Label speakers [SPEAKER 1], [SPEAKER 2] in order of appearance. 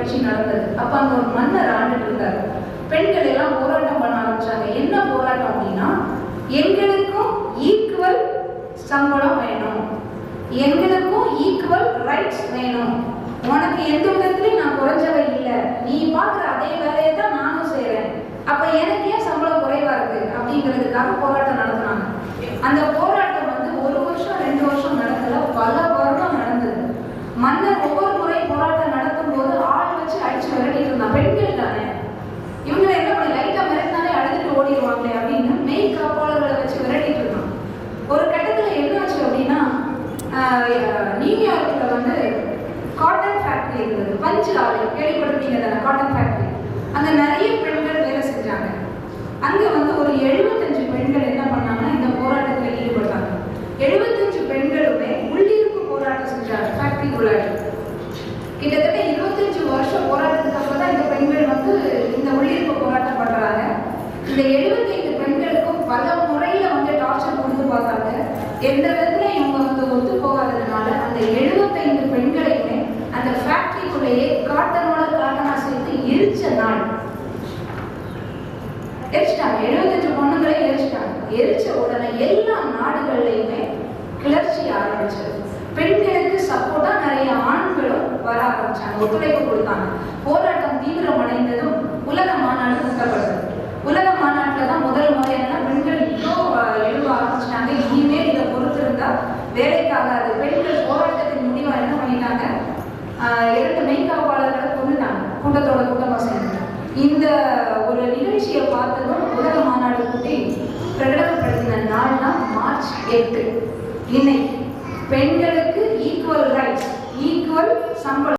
[SPEAKER 1] நிகழ்ச்சி நடந்தது. அப்ப அங்க ஒரு மன்னர் ஆண்டுட்டு இருந்தாரு. பெண்கள் எல்லாம் போராட்டம் பண்ண ஆரம்பிச்சாங்க. என்ன போராட்டம் அப்படின்னா, எங்களுக்கும் ஈக்குவல் சம்பளம் வேணும், எங்களுக்கும் ஈக்குவல் ரைட்ஸ் வேணும், உனக்கு எந்த விதத்திலையும் நான் குறைஞ்சவை இல்லை, நீ பார்க்குற அதே வேலையை தான் நானும் செய்யறேன், அப்ப எனக்கு ஏன் சம்பளம் குறைவா இருக்கு அப்படிங்கிறதுக்காக போராட்டம் நடத்தினாங்க. அந்த போராட்டம் வந்து 1 வருஷம் 2 வருஷம் நடக்கல, பல வருடம் நடந்தது. மன்னர் ஒவ்வொரு முறை போராட்டம் நடத்தும் போது ஆள் வச்சு அடிச்சு விரட்டிட்டு இருந்தான். பெண்கள் தானே, இவங்களை என்ன பண்ணி லைட்டா மிரட்டினாலே அழுதுட்டு ஓடிடுவாங்களே அப்படின்னு மெய் காப்பாளர்களை வச்சு விரட்டிட்டு இருந்தான். ஒரு கட்டத்துல என்ன ஆச்சு அப்படின்னா, நியூயார்க்ல வந்து காட்டன் ஃபேக்டரி இருந்தது, பஞ்சு ஆலை, கேள்விப்பட்டிருக்கீங்க தானே, காட்டன் ஃபேக்டரி. அங்க நிறைய பெண்கள் வேலை செஞ்சாங்க. அங்க வந்து ஒரு 75 பெண்கள் என்ன பண்ணாங்கன்னா இந்த போராட்டத்தில் ஈடுபட்டாங்க. 75 பெண்களுமே உள்ளிருப்பு போராட்டம் செஞ்சாங்க ஃபேக்டரிக்குள்ள. கிட்டத்தட்ட 25 வருஷம் போராட்டத்துக்கு அப்புறம் தான் இந்த பெண்கள் வந்து இந்த உள்ளிருப்பு போராட்டம் பண்றாங்க. இந்த 75 பெண்களுக்கும் பல முறையில வந்து டார்ச்சர் கொடுத்து பார்த்தாங்க. எந்த விதத்துல இவங்க வந்து ஒத்து போகாததுனால அந்த 75 பெண்களையுமே அந்த ஃபேக்டரிக்குள்ளேயே காட்டனோட காட்டனா சேர்த்து எரிச்ச நாள். எரிச்சிட்டாங்க, 75 பொண்ணுங்களையும் எரிச்சிட்டாங்க. எரிச்ச உடனே எல்லா நாடுகள்லையுமே கிளர்ச்சி ஆரம்பிச்சது. பெண்களுக்கு சப்போர்ட்டா நிறைய ஆண்களும் வர ஆரம்பிச்சாங்க, ஒத்துழைப்பு கொடுத்தாங்க. போராட்டம் தீவிரமடைந்ததும் உலக மாநாடு கூட்டப்பட்டது. உலக மாநாட்டில் தான் முதல் முறை என்னன்னா பெண்கள் இவ்வளோ எழுத ஆரம்பிச்சிட்டாங்க, இனிமேல் இதை பொறுத்திருந்தா வேலைக்காகாது. பெண்கள் போராட்டத்தின் முடிவா என்ன பண்ணிட்டாங்க, 2 மெய்காப்பாளர்களை கொண்டுட்டாங்க, கூட்டத்தோட கூட்டமாக சேர்ந்து. இந்த ஒரு நிகழ்ச்சியை பார்த்ததும் உலக மாநாடு கூட்டி பிரகடனப்படுத்தின நாள் தான் மார்ச் 8. இன்னைக்கு பெண்களுக்கு ஈக்குவல் ரைட்ஸ், ஈக்குவல் சம்பளம்.